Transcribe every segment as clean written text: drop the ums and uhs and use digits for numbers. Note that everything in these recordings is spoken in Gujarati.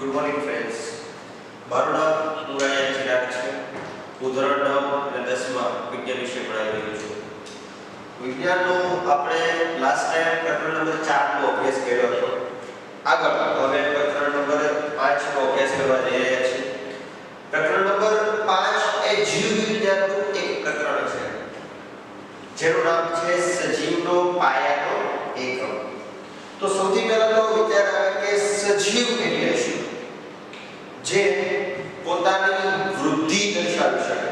Good morning friends. મારું નામ મુરાયા ચિરાગ છે. હું ધોરણ 9 અને 10માં વિજ્ઞાન વિષય ભણાવી રહ્યો છું. વિજ્ઞાનનું આપણે લાસ્ટ ટાઈમ પ્રકરણ નંબર 4 નો અભ્યાસ કર્યો હતો. આગળ હવે પ્રકરણ નંબર 5 નો અભ્યાસ કરવા જઈ રહ્યા છીએ. પ્રકરણ નંબર 5 એ જીવ વિજ્ઞાનનું એક પ્રકરણ છે જેનું નામ છે સજીવનો પાયાનો એકમ. તો સૌથી પહેલા તો વિચાર આવે કે સજીવ એટલે શું, જે પોતાની વૃદ્ધિ દર્શાવી શકે,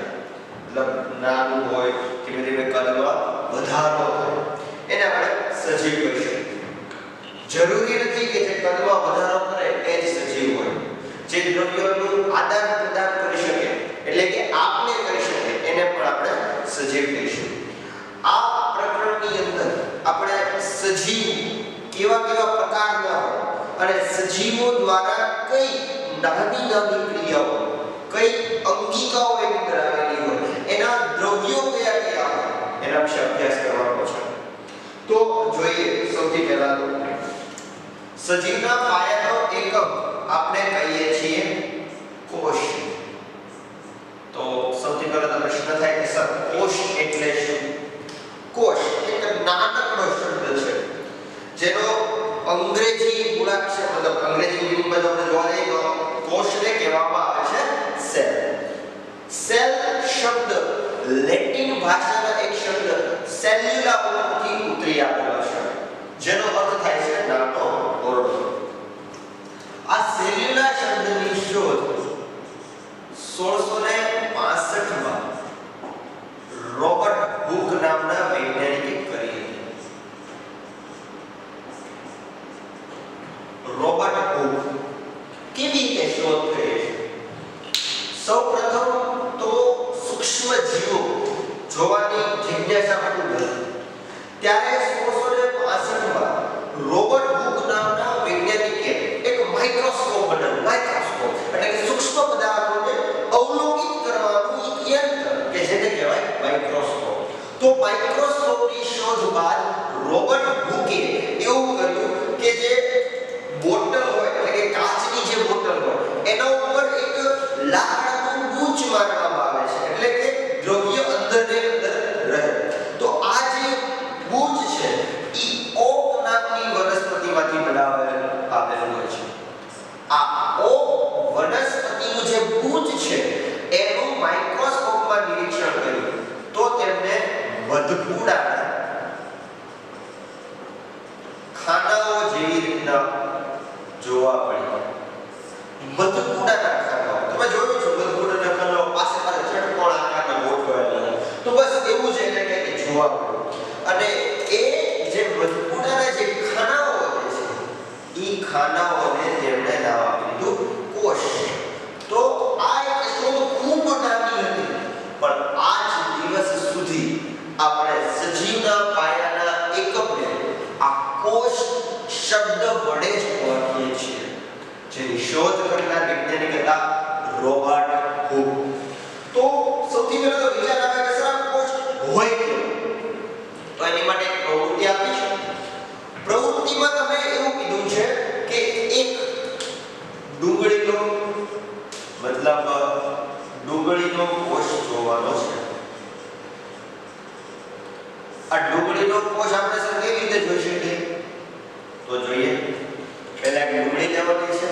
મતલબ નાનું હોય ધીમે ધીમે કદમાં વધારો થાય, એને આપણે સજીવ કહી શકીએ. જરૂરી નથી કે જે કદમાં વધારો કરે એ જ સજીવ હોય. જે દ્રવ્યોનું આદાન પ્રદાન કરી શકે એટલે કે આપલે કરી શકે એને પણ આપણે સજીવ કહીશું. આ પ્રકરણની અંદર આપણે સજીવ કેવા કેવા પ્રકારના હોય અને સજીવો દ્વારા કઈ નાની નાની ક્રિયાઓ, કઈ અંગિકાઓ એની અંદર આવેલી હોય, એના દ્રવ્યો કયા કયા હોય એના વિશે અભ્યાસ કરવાનો છે. તો જોઈએ સૌથી પહેલા તો સજીવના પાયાનો એકમ આપણે કહીએ છીએ કોષ. તો સૌથી પહેલા તો પ્રશ્ન થાય કે સર કોષ એટલે શું? કોષ એક નાનકડો શબ્દ છે જેનો અંગ્રેજી મૂળાક્ષર, મતલબ અંગ્રેજી મીનિંગમાં જો આપણે જોવા જઈએ તો કોષને કહેવામાં આવે છે સેલ. સેલ શબ્દ લેટિન ભાષાના એક શબ્દ સેલ્યુલા પરથી ઉતરી આવેલો છે જેનો અર્થ થાય છે નાનો ઓરડો. આ સેલ્યુલા શબ્દની શોધ 1665માં રોબર્ટ હુક નામના વૈજ્ઞાનિકે કરી હતી. રોબર્ટ હુક કેવી રીતે શોધ કરી? સૌપ્રથમ તો સૂક્ષ્મ જીવો જોવાની જિજ્ઞાસા ખૂબ હતી. ત્યારે 1665માં રોબર્ટ હુક નામના વૈજ્ઞાનિકે એક માઇક્રોસ્કોપ બનાવ્યો. માઇક્રોસ્કોપ એટલે કે સૂક્ષ્મ પદાર્થોને અવલોકિત કરવાનું એક યંત્ર કે જેને કહેવાય માઇક્રોસ્કોપ. તો માઇક્રોસ્કોપની શોધ બાદ રોબર્ટ હુકે એવું કર્યું કે જે બોટલ હોય એટલે કે કાચની જે બોટલ હોય એના ઉપર એક લાકડાનું ગૂંચ મારવામાં આવે છે એટલે કે દ્રવ્ય અંદર ને અંદર રહે. તો આ જે ગૂંચ છે ઈ ઓક નામની વનસ્પતિમાંથી બનાવેલું હોય છે. આ ઓક વનસ્પતિનું જે ગૂંચ છે એનું માઇક્રોસ્કોપમાં નિરીક્ષણ કર્યું તો તેમને મધપૂડા ખાનાઓ જેવી રીતના જોવા મળ્યા. મધપૂડાના ખાનાઓ તમે જોયું છે, મધપૂડાના ખાનાઓ પાસે પાસે ચટકોણ આકારના ગોઠવાયેલા, તો બસ એવું જ એને કંઈક જોવા મળ્યું. અને એ જે મધપૂડાના જે ખાનાઓ છે એ ખાનાઓને તેમણે નામ આપી દીધું કોષ. તો આ એક શોધ ખૂબ નાની હતી પણ આજ દિવસ સુધી આપણે સજીવના પાયાના એકમને આ કોષ શબ્દ વડે જ ઓળખીએ છીએ, જેની શોધ કરનાર વૈજ્ઞાનિક હતા રોબર્ટ હુક. તો સૌથી પહેલા તો વિચાર આવે કે સર કોષ હોય કેવો? તો એની માટે એક પ્રવૃત્તિ આપી છે. પ્રવૃત્તિમાં તમે એવું કીધું છે કે એક ડુંગળીનો, મતલબ ડુંગળીનો કોષ જોવાનો છે. આ ડુંગળીનો કોષ આપણે સર કેવી રીતે જોઈ શકીએ? તો જોઈએ. પહેલા એક ડુંગળી લેવાની છે.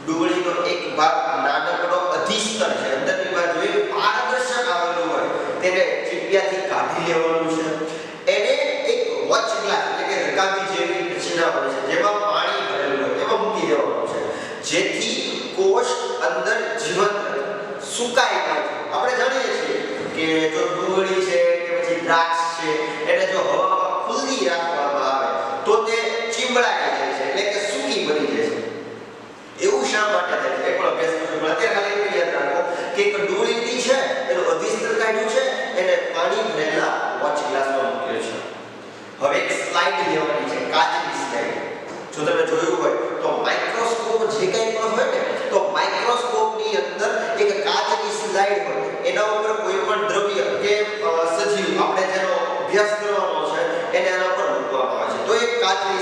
ડુંગળીનો એક ભાગ નાનકડો અધિસ્તર છે, અંદરની બાજુએ પારદર્શક આવેલું હોય તેને ચીપિયાથી કાઢી લેવાનું છે. એને એક વોચ ગ્લાસ એટલે કે રકાબી જેવી રચના હોય છે જેમાં પાણી ભરેલું હોય એમાં મૂકી દેવાનું છે જેથી કોષ અંદર જીવંત સુકાઈ ન જાય. આપણે જાણીએ છીએ કે જો ડુંગળી છે કે પછી દ્રાક્ષ છે એને જો હવામાં ખુલ્લી રાખવામાં આવે તો તે ચીમળાઈ જાય છે એટલે કે સૂકી બની જાય છે. એવું શા માટે થાય છે? એક પણ અભ્યાસ કરજો. અત્યારે ખાલી એટલું યાદ રાખો કે એક ડુંગળી છે એનું અધિસ્તર કાઢ્યું છે, એને પાણી ભરેલા વોચ ગ્લાસમાં મૂક્યો છે. હવે એક સ્લાઇડ લેવાની છે, કાચની સ્લાઇડ. જો તમે જોયું હોય તો માઇક્રોસ્કોપ જે કંઈ પણ હોય ને તો માઇક્રોસ્કોપની અંદર એક કાચની સ્લાઇડ હોય, એના ઉપર કોઈ પણ દ્રવ્ય કે સજીવ આપણે જેનો અભ્યાસ કરવાનો છે એને એના ઉપર મૂકવામાં આવે છે. તો એક કાચની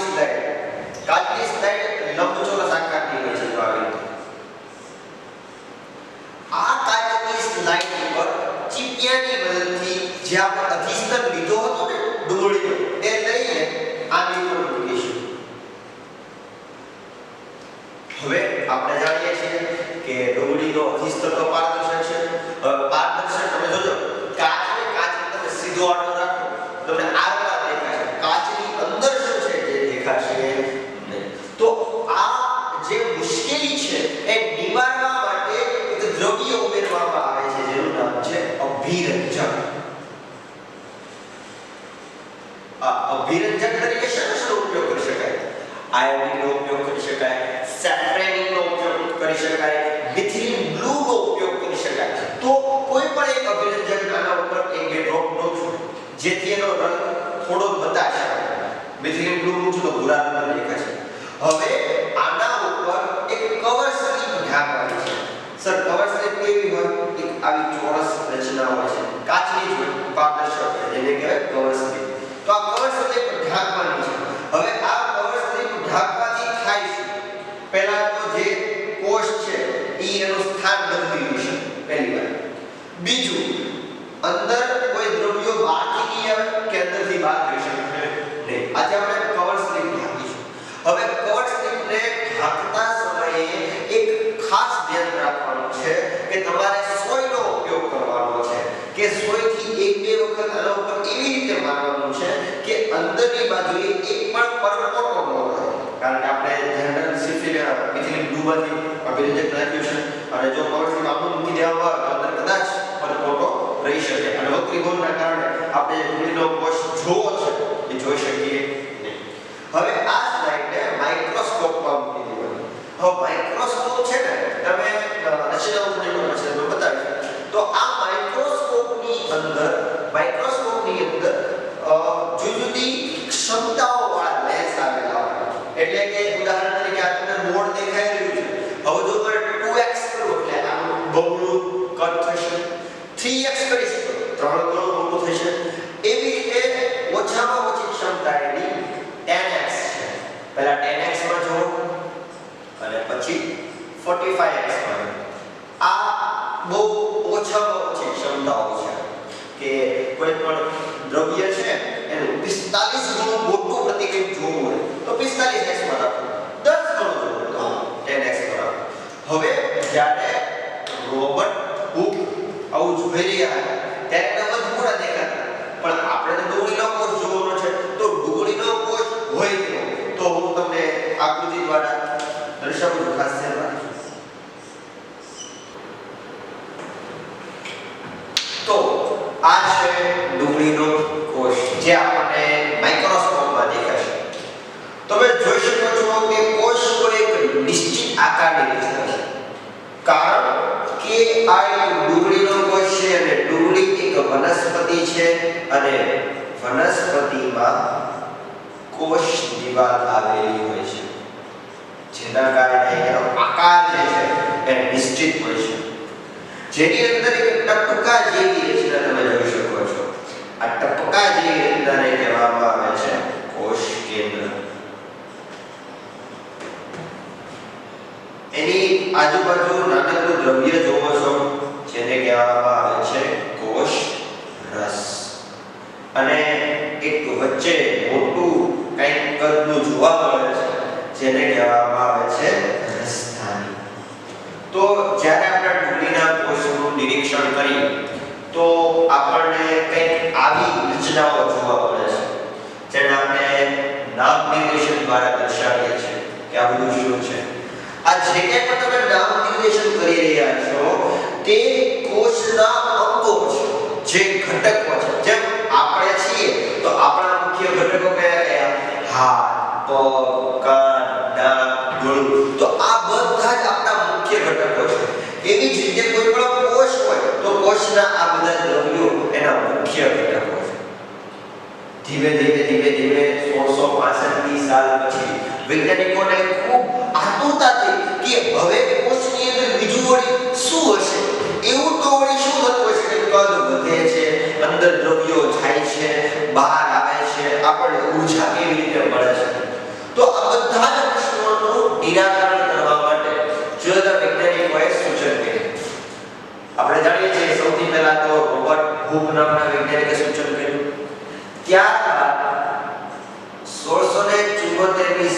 સ્લાઇડ લંબચોરસ આકારની હોય છે. આવી હવે આપણે જાણીએ છીએ કે ડુંગળીનો અધિસ્તર તો પારદર્શક છે. હવે પારદર્શક તમે જોજો કાચ તમે સીધો આડો રાખો તમને આરપાર દેખાશે. કાચની અંદર શું છે જે દેખાશે નહીં. તો આ જે મુશ્કેલી છે એ નિવારવા માટે એક દ્રવ્ય ઉમેરવામાં આવે છે જેનું નામ છે અભિરંજક. આ અભિરંજક તરીકે શેનો ઉપયોગ કરી શકાય? આયોડિનનો ઉપયોગ કરી શકાય, સેફ્રેનનો ઉપયોગ કરી શકાય, મિથિલિન બ્લૂનો ઉપયોગ કરી શકાય. તો કોઈ પણ એક અભિરંજક આના ઉપર એક બે ડ્રોપ દો જેથી એનો રંગ થોડો બતાશે. મિથિલિન બ્લુ નું તો ભૂરા રંગનો દેખાશે. હવે આના ઉપર એક કવર સ્લિપ ઢાંકવાની છે. સર કવર સ્લિપ કેવી હોય? એક આવી ચોરસ રચના હોય છે, કાચની જ હોય, પારદર્શક, જેને કહેવાય કવર સ્લિપ. તો આ કવર સ્લિપ ઢાંકવાની છે. હવે આ કવર સ્લિપ ઢાંકવાથી થાય છે પહેલા તો જે કોષ છે ઈ એનું સ્થાન બદલી લેશે પહેલી વાર. બીજું, અંદર કોઈ દ્રવ્યો બહારથી નહીં આવે કે અંદરથી બહાર જઈ શકે નહીં. આજે આપણે કવર સ્લિપ ઢાંકીશું. હવે કવર સ્લિપને ઢાંકતા સમયે એક ખાસ ધ્યાન રાખવાનું છે કે તમારે સોયનો ઉપયોગ કરવાનો છે કે સોયથી એક બે વખત આના ઉપર એવી રીતે મારવાનું છે કે અંદરની બાજુએ એક પણ પરપોટો ન રહે. કારણ કે આપણે જનરલ મિથિલિન બ્લુમાંથી અભિરંજક નાખ્યું છે અને જો કવર સ્લિપ આપણું મૂકી દેવામાં આવે તો અંદર કદાચ પરપોટો રહી શકે અને વક્રીભવનના કારણે આપણે ડુંગળીનો કોષ જોવો છે એ જોઈ શકીએ નહીં. હવે આ સ્લાઇડને માઇક્રોસ્કોપમાં મૂકી દેવાની. હવે માઇક્રોસ્કોપ છે ને તમે રચના ઉદાહરણ છે તો બતાવીશ. તો આ માઇક્રોસ્કોપની અંદર જુદી જુદી ક્ષમતાઓ વાળા લેન્સ આવેલા હોય. એટલે કે ઉદાહરણ તરીકે આ તમને બોર્ડ દેખાઈ રહ્યું છે. હવે જો તમે 2x કરો એટલે આનું બમણું કટ થશે. 3x કરીશ તો 3 ગણું મોટું થશે. એવી રીતે ઓછામાં ઓછી ક્ષમતા એની 10x છે. પહેલા 10x માં જુઓ અને પછી 45x માં. આ બહુ ઓછામાં ઓછી ક્ષમતાઓ છે કે કોઈ પણ દ્રવ્ય છે એનું 45 ગણું મોટું પ્રતિબિંબ જોવું હોય તો 45x માં રાખો. 10 ગણું જોવું તો 10x માં રાખો. હવે જ્યારે રોબર્ટ હુક આવું જોઈ રહ્યા હતા ત્યારે બધું પૂરા દેખાતા. પણ આપણે તો ડુંગળીનો કોષ જોવાનો છે તો ડુંગળીનો કોષ હોય તો હું તમને આકૃતિ દ્વારા દર્શાવું છું. ખાસ ધ્યાન રાખજો. તો આ છે ડુંગળીનો કોષ જે આપણને માઇક્રોસ્કોપમાં દેખાશે. તમે જોઈ શકો છો કે કોષ કોઈ એક નિશ્ચિત આકારની રચના છે. કારણ કે આ એક ડુંગળીનો કોષ છે અને ડુંગળી એક વનસ્પતિ છે અને વનસ્પતિમાં કોષ દિવાલ આવેલી હોય છે જેના કારણે એનો આકાર જે છે એ નિશ્ચિત હોય છે. જેની અંદર એક ટપકા જેવી રચના તમે જોઈ શકો છો. આ ટપકા જેવી રચનાને કહેવામાં આવે છે કોષ કેન્દ્ર. એની આજુબાજુ નાનકડું દ્રવ્ય જોવો છો જેને કહેવામાં આવે છે કોષ રસ. અને એક વચ્ચે મોટું કંઈક કદનું જોવા મળે છે જેને કહેવામાં આવે છે રસધાની. તો જ્યારે આપણે ડુંગળીના કોષનું નિરીક્ષણ કરીએ તો આપણને કંઈક આવી રચનાઓ જોવા મળે છે જેને આપણે નામ નિર્દેશન દ્વારા દર્શાવીએ છીએ કે આ બધું શું છે. આ જે કંઈ પણ તમે નામ નિર્દેશન કરી રહ્યા છો તે કોષના અંગો છે, જે ઘટકો છે. જેમ આપણે છીએ તો આપણા મુખ્ય ઘટકો કયા કયા? હાથ, પગ, કાન, નાક, ગળું. તો આ બધા જ આપણા મુખ્ય ઘટકો છે. એવી જ રીતે કોઈ પણ કોષ હોય તો કોષના આ બધા દ્રવ્યો એના મુખ્ય ઘટકો છે. ધીમે ધીમે 1665 સાલ પછી વૈજ્ઞાનિકોને ખૂબ આતુરતાથી કે હવે કોષની અંદર બીજું વળી શું હશે, એવું તો વળી શું થતું હશે કે કદ વધે છે, અંદર દ્રવ્યો જાય છે, બહાર આવે છે, આપણને ઊર્જા કેવી રીતે મળે છે. તો આ બધા જ પ્રશ્નોનું નિરાકરણ કરવા માટે જુદા વૈજ્ઞાનિકોએ સૂચન કર્યું. આપણે જાણીએ છીએ સૌથી પહેલા તો રોબર્ટ હુક નામના વૈજ્ઞાનિકે સૂચન કર્યું. ત્યારબાદ 1674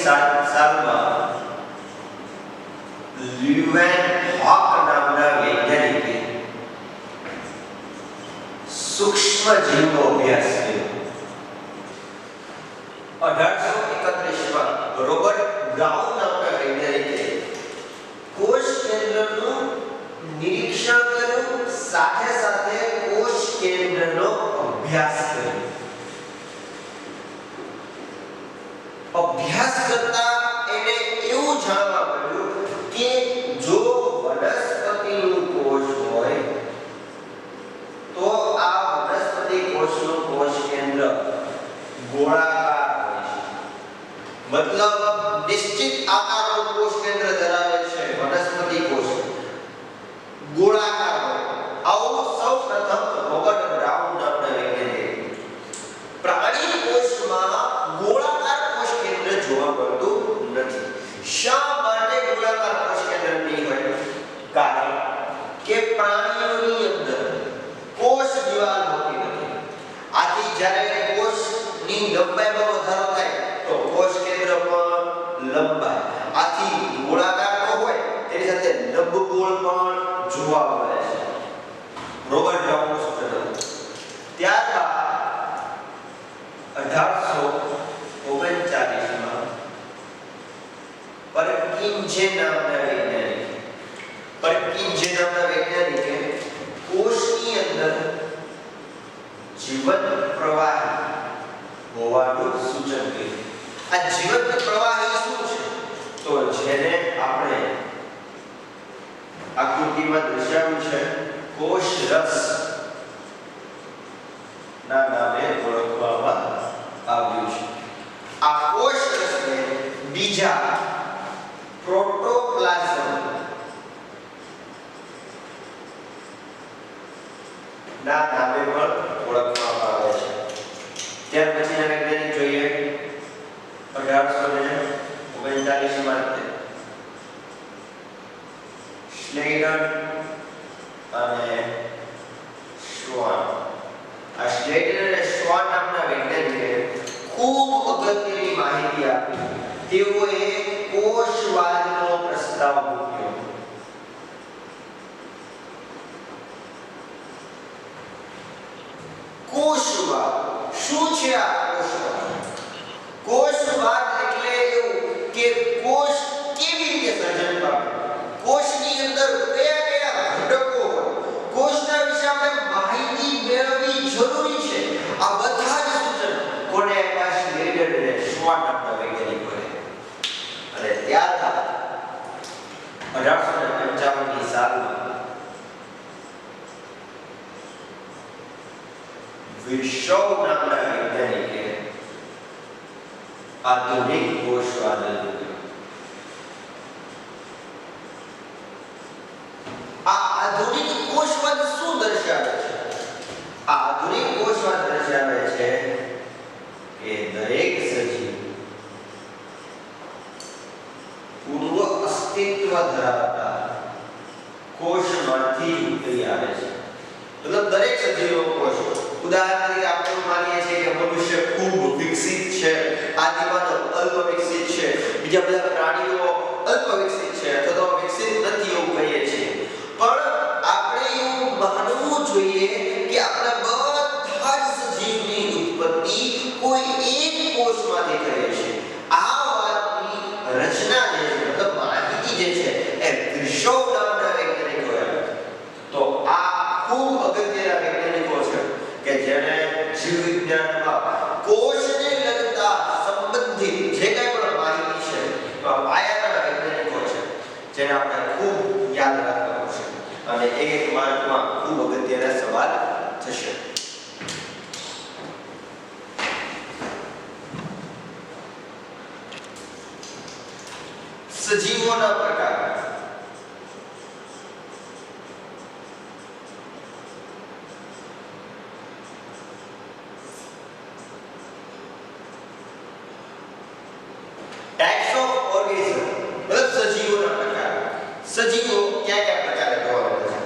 સાલમાં લ્યુવેનહોક નામના વૈજ્ઞાનિકે સૂક્ષ્મ જીવનો અભ્યાસ કર્યો. 1831માં રોબર્ટ બ્રાઉન નામના વૈજ્ઞાનિકે કોષ કેન્દ્રનું નિરીક્ષણ કર્યું, સાથે સાથે કોષ કેન્દ્રનો અભ્યાસ કર્યો. અભ્યાસ કરતા એને એવું જાણવા મળ્યું કે જો વનસ્પતિનું કોષ હોય તો આ વનસ્પતિ કોષનું કોષ કેન્દ્ર ગોળાકાર હોય છે. મતલબ નિશ્ચિત આકારનું કોષ કેન્દ્ર ધરાવે છે વનસ્પતિ કોષ, ગોળાકાર હોય. આવું સૌપ્રથમ રોબર્ટ બ્રાઉન નામના વૈજ્ઞાનિકે. પ્રાણી કોષમાં ગોળાકાર કોષ કેન્દ્ર જોવા મળતું નથી. શા માટે ગોળાકાર કોષ કેન્દ્ર નહીં હોય? કારણ કે પ્રાણીઓની અંદર કોષ દિવાલ હોતી નથી. આથી જ્યારે કોષની લંબાઈમાં વધારો થાય તો કોષ કેન્દ્ર પણ લંબાય. આથી ગોળાકાર તો હોય તેની સાથે લંબગોળ પણ જોવા મળે છે. રોબર્ટ બ્રાઉનનું સૂચન. ત્યારબાદ 1839માં પરકિન્જે નામના વૈજ્ઞાનિકે કોષની અંદર જીવંત પ્રવાહી હોવાનું સૂચન કર્યું. આ જીવંત પ્રવાહી શું છે? તો જેને આપણે આકૃતિમાં દર્શાવ્યું છે કોષ રસ ના નામે ઓળખવામાં આવ્યું છે. આ કોષ રસને બીજા પ્રોટોપ્લાઝમ ના નામે પણ ઓળખવામાં આવે છે. ત્યાર પછીના વૈજ્ઞાનિક જોઈએ 1839 માં સ્લેડર અને શ્વાન. આ સ્લેડર અને શ્વાન નામના વૈજ્ઞાનિકે ખૂબ અગત્યની માહિતી આપી. તેઓએ કોષવાદનો પ્રસ્તાવ મૂક્યો. કોષવાદ શું છે? આ કોષવાદ એટલે એવું કે કોષ કેવી રીતે સર્જન પામે, કોષની અંદર કયા કયા ઘટકો હોય, કોષના વિશે આપણે માહિતી મેળવવી જરૂરી છે. આ બધા જ સૂચન કોને આપ્યા? સ્લેડર અને શ્વાન નામના વૈજ્ઞાનિકોએ. અને ત્યારબાદ 1855ની સાલમાં વિર્શોવ નામના વૈજ્ઞાનિકે આધુનિક કોષવાદ લીધો. આ આધુનિક કોષવાદ શું દર્શાવે છે? આ આધુનિક કોષવાદ દર્શાવે છે કે દરેક સજીવ પૂર્વ અસ્તિત્વ ધરાવતા કોષમાંથી ઉતરી આવે છે. મતલબ દરેક સજીવનો કોષ, ઉદાહરણ તરીકે આપણે માનીએ છીએ કે મનુષ્ય ખૂબ વિકસિત છે, આદિમાનવ અલ્પ વિકસિત છે, બીજા બધા પ્રાણીઓ અલ્પ વિકસિત છે અથવા તો વિકસિત નથી એવું કહીએ છીએ. પણ આપણે એવું માનવું જોઈએ કે આપણા બધા જ સજીવની ઉત્પત્તિ કોઈ એક કોષમાંથી થઈ છે. આ વાતની રચના જે છે, મતલબ માહિતી જે છે એ વિર્શોવ નામના વૈજ્ઞાનિકોએ આપી. તો આ ખૂબ અગત્યના વૈજ્ઞાનિકો છે કે જેણે જીવ વિજ્ઞાનમાં કોષને લગતા સંબંધિત જે કંઈ પણ માહિતી છે પાયાના વૈજ્ઞાનિકો છે જેને આપણે ખૂબ યાદ રાખવાનું છે. અને એક માર્કમાં ખૂબ અગત્યના સવાલ થશે. સજીવોના પ્રકાર. ટાઇપ્સ ઓફ ઓર્ગેનિઝમ, મતલબ સજીવોના પ્રકાર. સજીવો કયા કયા પ્રકારે જોવા મળે છે?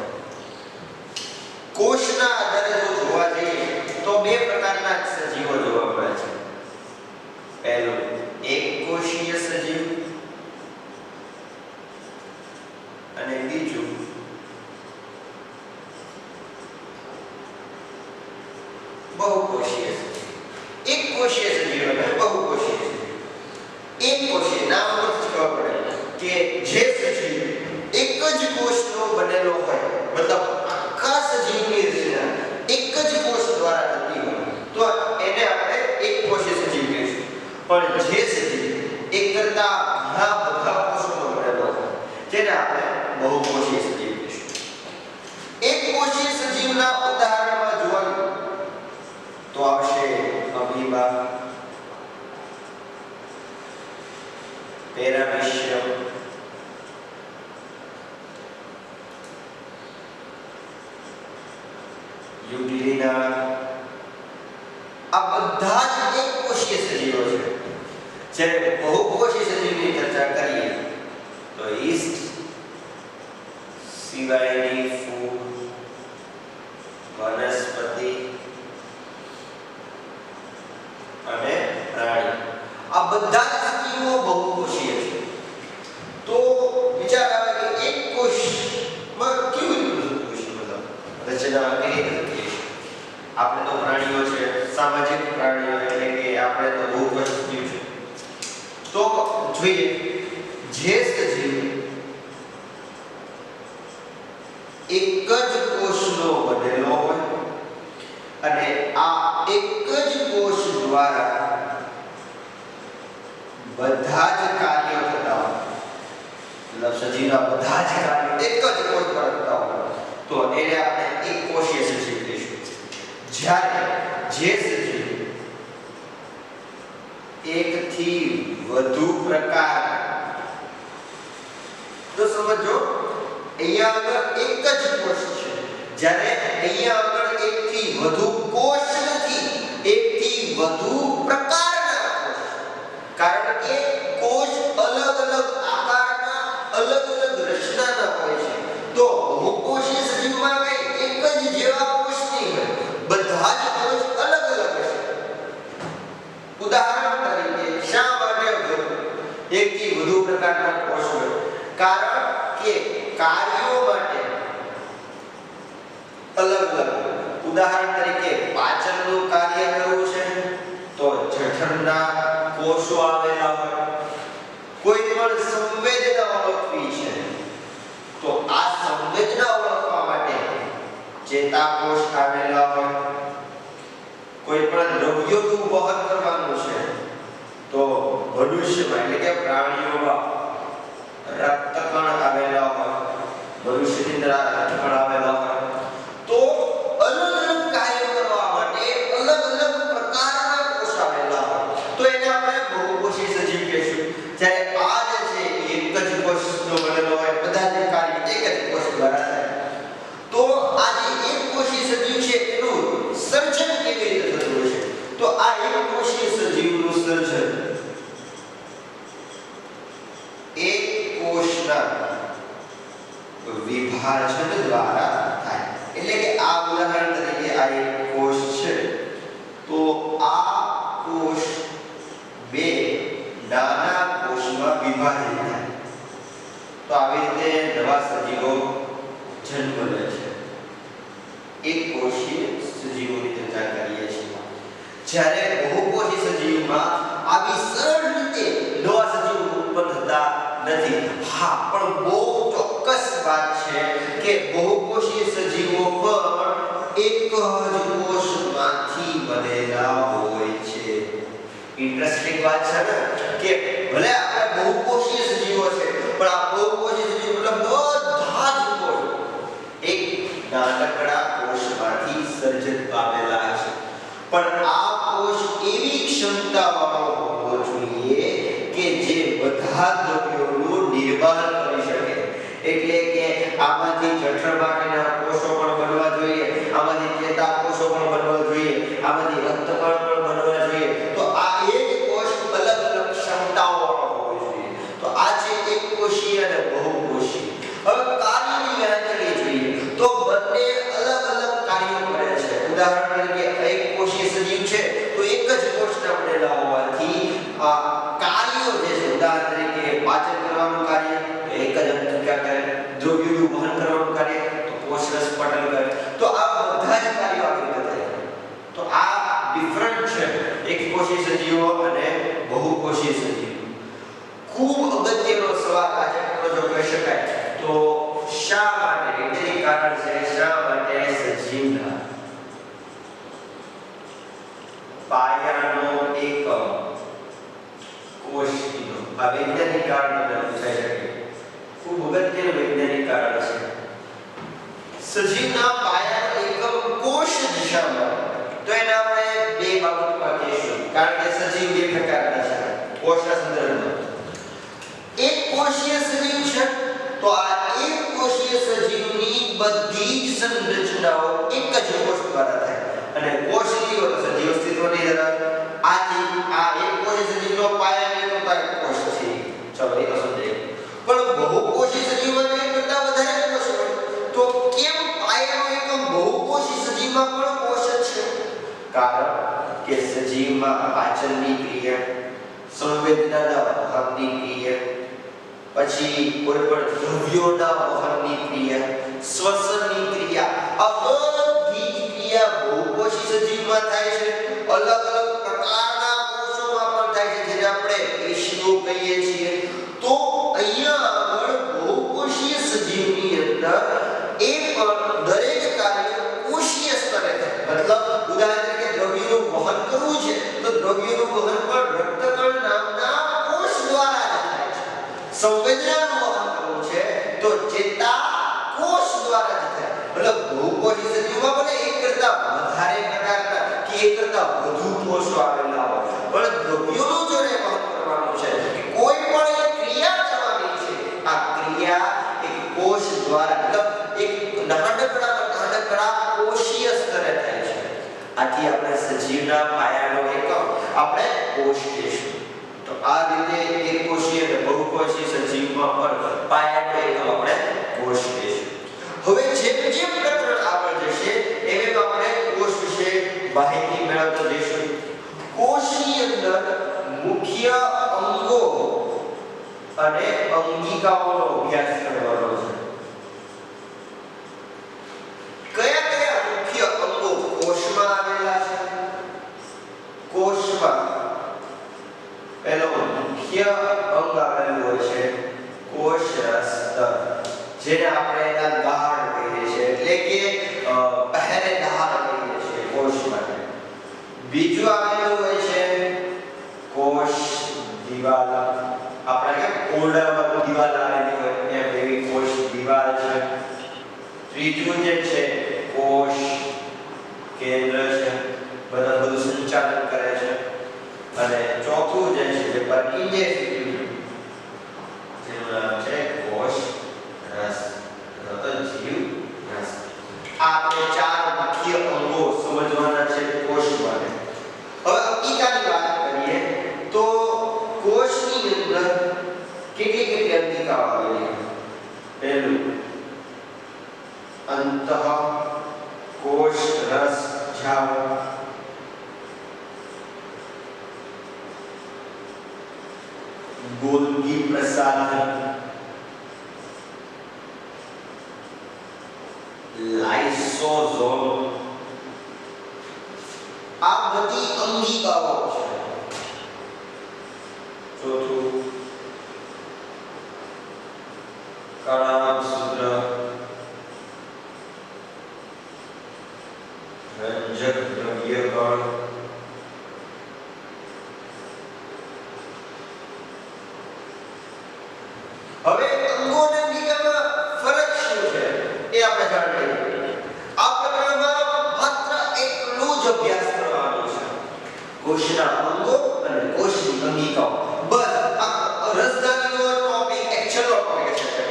કોષના આધારે જો જોવા જઈએ તો બે પ્રકારના સજીવો જોવા મળે છે. પહેલું એક કોષીય સજીવ અને બીજું બહુકોષીય સજીવ. એક કોષીય સજીવ અને બહુકોષીય સજીવ. એક કોષીય નામ પરથી ખબર પડે કે જે સજીવ એક જ કોષનો બનેલો હોય, મતલબ આખા સજીવની રચના એક જ કોષ દ્વારા થતી હોય, તો એને આપણે એક કોષીય સજીવ કહીશું. પણ જે સજીવ એક કરતા ઘણા બધા કોષનો બનેલો હોય, જેને આપણે બહુકોષીય સજીવ કહીશું. એક કોષીય સજીવના ઉદાહરણમાં જોવાનું તો આવશે અમીબા, પેરામીશિયમ, યુગ્લિના. આ બધા જ એક કોષીય સજીવો છે. જ્યારે બહુકોષીય સજીવની ચર્ચા કરીએ તો ઈસ્ટ સિવાયની ફૂગ, વનસ્પતિ અને પ્રાણી, આ બધા જ સજીવો બહુકોષીય છે. તો વિચાર આવે કે એક કોષમાં કેવી રીતે રચના કેવી રીતે? આપણે તો પ્રાણીઓ છે, સામાજિક પ્રાણીઓ, એટલે કે આપણે તો બહુકોષીય સજીવ છે. તો જોઈએ, જે સજીવ એક જ કોષનો બનેલો હોય અને આ એક જ કોષ દ્વારા બધા જ કાર્યો થતા હોય, મતલબ સજીવના બધા જ કાર્યો એક જ કોષ દ્વારા થતા હોય, તો એને આપણે એક કોષીય સજીવ કહીશું. જ્યારે જે સજીવ એકથી વધુ પ્રકાર, તો સમજો અહીંયા આગળ એક જ કોષ છે, જ્યારે અહીંયા આગળ એકથી વધુ કોષ નથી, એકથી વધુ પ્રકારના કોષ. કારણ કે કોષ અલગ અલગ આકારના, અલગ અલગ રચનાના હોય છે. તો બહુકોષીય સજીવમાં કઈ એક જ જેવા કોષ નહીં હોય, બધા જ કોષ અલગ અલગ હશે. ઉદાહરણ તરીકે શા માટે એકથી વધુ પ્રકારના કોષ હોય? કારણ કે કાર્યો માટે અલગ અલગ. ઉદાહરણ તરીકે પાચનનું કાર્ય કરવું છે તો જઠરના કોષો આવેલા હોય. કોઈ પણ સંવેદના ઓળખવી છે તો આ સંવેદના ઓળખવા માટે ચેતાકોષ આવેલા હોય. કોઈ પણ દ્રવ્યોનું વહન કરવાનું છે તો મનુષ્યમાં, એટલે કે પ્રાણીઓમાં રક્તકણ આવેલા હોય, મનુષ્યની અંદર રક્તકણ આવેલા હોય. તો અલગ અલગ કાર્ય કરવા માટે અલગ અલગ પ્રકારના કોષ આવેલા હોય, તો એને આપણે બહુકોષીય સજીવ કહીશું. જ્યારે આ જે છે એક જ કોષનો બનેલો હોય, બધા જ કાર્ય એક જ કોષ દ્વારા થાય. તો આ જે એક કોષીય સજીવ છે એનું સર્જન કેવી રીતે થતું હશે? તો આ એક કોષીય સજીવનું સર્જન એક કોષના વિભાજન દ્વારા થાય. એટલે કે આ ઉદાહરણ તરીકે આ એક કોષ છે, તો આ કોષ બે નાના કોષમાં વિભાજિત થાય. તો આવી રીતે નવા સજીવો જન્મ લે છે. એક કોષીય સજીવોની ચર્ચા કરીએ છીએ. જ્યારે બહુકોષીય સજીવમાં આવી સરળ રીતે નવા સજીવો ઉત્પન્ન થતા નથી. હા, પણ બહુ ચોક્કસ વાત છે કે બહુકોષીય સજીવો પણ એક જ કોષમાંથી બનેલા હોય છે. ઇન્ટરેસ્ટિંગ વાત છે ને કે ભલે આપણે બહુકોષીય સજીવો છે, પણ આ બહુકોષીય સજીવ મતલબ બધા જ કોષ એક નાનકડા કોષમાંથી સર્જન પામેલા છે. પણ આ કોષ એવી ક્ષમતાવાળો હોવો જોઈએ કે જે બધા દ્રવ્યોનું નિર્માણ કરી શકે. એટલે કે આમાંથી જઠર માટેના કોષો પણ બનવા જોઈએ, આમાંથી ચેતાકોષો પણ બનવા જોઈએ, આમાંથી રક્તકણ પણ બનવા જોઈએ. તો આ એક કોષ અલગ અલગ ક્ષમતાઓવાળો હોવો જોઈએ. તો આ છે એક કોષીય અને બહુકોષીય. હવે કાર્યની વહેંચણી જોઈએ તો બંને અલગ અલગ કાર્યો કરે છે. ઉદાહરણ તરીકે એક કોષીય સજીવ છે તો એક જ કોષના બનેલા હોવાથી કાર્યો જે છે, ઉદાહરણ તરીકે પાચન કરવાનું કાર્ય એક જ અંતરિકા કરે, દ્રવ્યોનું વહન કરવાનું કાર્ય તો કોષરસ પટલ કરે. તો આ બધા જ કાર્યો આવી રીતે થાય. તો આ ડિફરન્ટ છે એક કોષી સજીવો અને બહુકોષી સજીવો. ખૂબ અગત્યનો સવાલ આજે આપણો જો કહી શકાય તો શા માટે વૈજ્ઞાનિક કારણ છે શા માટે સજીવના પાયાનો એકમ કોષ કીધો. આ વૈજ્ઞાનિક કારણ તમને પૂછાઈ શકે. ખૂબ અગત્યનું વૈજ્ઞાનિક કારણ છે. સજીવના પાયાનો એકમ કોષ જ શા માટે? તો એને આપણે બે બાબતમાં કહીશું કારણ કે સજીવ બે પ્રકારના છે કોષના સંદર્ભમાં. એક કોષીય સજીવ છે તો આ એક કોષીય સજીવની બધી જ સંરચનાઓ એક જ કોષ દ્વારા થાય અને કોષ નહીં હોય તો સજીવ અસ્તિત્વ નહીં ધરાવે. આથી આ એક કોષીય સજીવનો પાયાનો એકમ કોષ છે. ચલો એ તો સમજાય. પણ બહુકોષી સજીવમાં એક કરતા વધારે કોષ હોય તો કેમ પાયાનો એકમ બહુકોષી સજીવમાં પણ કોષ જ છે? કારણ કે સજીવમાં પાચનની ક્રિયા, સંવેદનાના વહનની ક્રિયા, પછી કોઈ પણ દ્રવ્યોના વહનની ક્રિયા, શ્વસનની ક્રિયા, આ બધી જ ક્રિયા બહુકોષી સજીવમાં થાય છે. અલગ અલગ પ્રકારના કોષોમાં પણ થાય છે જેને આપણે પેશીઓ કહીએ છીએ. તો અહીંયા આગળ બહુકોષીય સજીવની અંદર એ પણ દરેક કાર્ય કોષીય સ્તરે થાય. મતલબ ઉદાહરણ તરીકે દ્રવ્યનું વહન કરવું છે તો દ્રવ્યનું વહન પણ રક્તકણ નામના કોષ દ્વારા જ થાય છે. સંવેદનાનું વહન કરવું છે તો ચેતાકોષ દ્વારા જ થાય. મતલબ બહુકોષી સજીવમાં ભલે એક કરતા વધારે પ્રકારના કે એક કરતા વધુ કોષો આવેલા હોય પણ દ્રવ્યોનું જોડે વહન કરવાનું છે કે કોઈ પણ એક ક્રિયા કરવાની છે. આ ક્રિયા એક કોષ દ્વારા મતલબ એક નાનકડા કોષીય સ્તરે થાય છે. આથી આપણે સજીવના પાયાનો એકમ આપણે કોષ કહીશું. તો આ રીતે એક કોષીય અને બહુકોષીય સજીવમાં પણ પાયાનો એકમ આપણે કોષ કહીશું. હવે જેમ જેમ પ્રકરણ આગળ જશે એમ આપણે કોષ વિશે માહિતી મેળવતા જઈશું. કોષની અંદર મુખ્ય અંગો અને અંગિકાઓનો અભ્યાસ કરવાનો છે. કયા કયા મુખ્ય અંગો કોષમાં આવેલા છે? કોષમાં પહેલો મુખ્ય અંગ આવેલું હોય છે કોષરસ સ્તર જેને આપણે એના દાળ કહીએ છીએ એટલે કે પહેરેદાર કહીએ છીએ કોષ માટે. બીજું આવેલું હોય છે કોષ દિવાલ. આપણે કે ઓરડામાં દિવાલ આવેલી હોય એમ એવી કોષ દિવાલ છે. ત્રીજું જે છે કોષ કેન્દ્ર છે, બધું સંચાલન કરે છે. અને ચોથું જે છે જે પરકીય જેનું નામ છે કોષ રસ અથવા જીવ રસ. આપણે ચાર મુખ્ય અંગો સમજવાના છે કોષ માટે. હવે અંગિકાની વાત કરીએ તો કોષની અંદર કેટલી અંગિકાઓ આવેલી છે? પહેલું અંતઃ કોષ રસ ઝાવ, ગોલ્ગી પ્રસાધન, લાઇસોઝોમ. આ બધી અંગિકાઓ છે. ચોથું કણાભસૂત્ર, રંજક દ્રવ્યકણ, હવે અંગો અને અંગિકામાં ફરક શું છે એ આપણે જાણી લઈએ. આ પ્રકરણમાં માત્ર એટલું જ અભ્યાસ કરવાનો છે કોષના અંગો અને કોષની અંગિકાઓ. બસ આ રસધાનીનો ટોપિક એક્ચ્યુઅલ ટોપિક છે.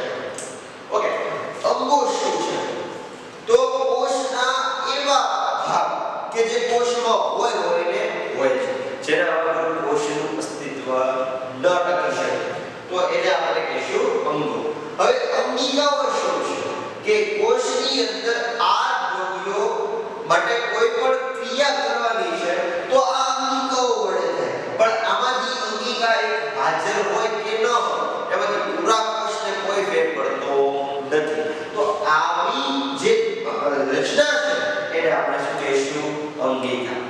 ઓકે, અંગો શું છે? તો કોષના એવા ભાગ કે જે કોષમાં હોય ને હોય છે જેના વગર કોષનું અસ્તિત્વ ન ટકી શકે તો એને આપણે કહીશું અંગો. હવે અંગિકાઓ શું છે કે કોષની અંદર આ દ્રવ્યો માટે કોઈ પણ ક્રિયા કરવાની છે તો આ અંગિકાઓ વડે થાય. પણ આમાંથી અંગિકા એક હાજર હોય કે ન હોય એમાંથી પૂરા કોષને કોઈ ફેર પડતો નથી. આવી જે રચના છે એને આપણે શું કહીશું? અંગિકા.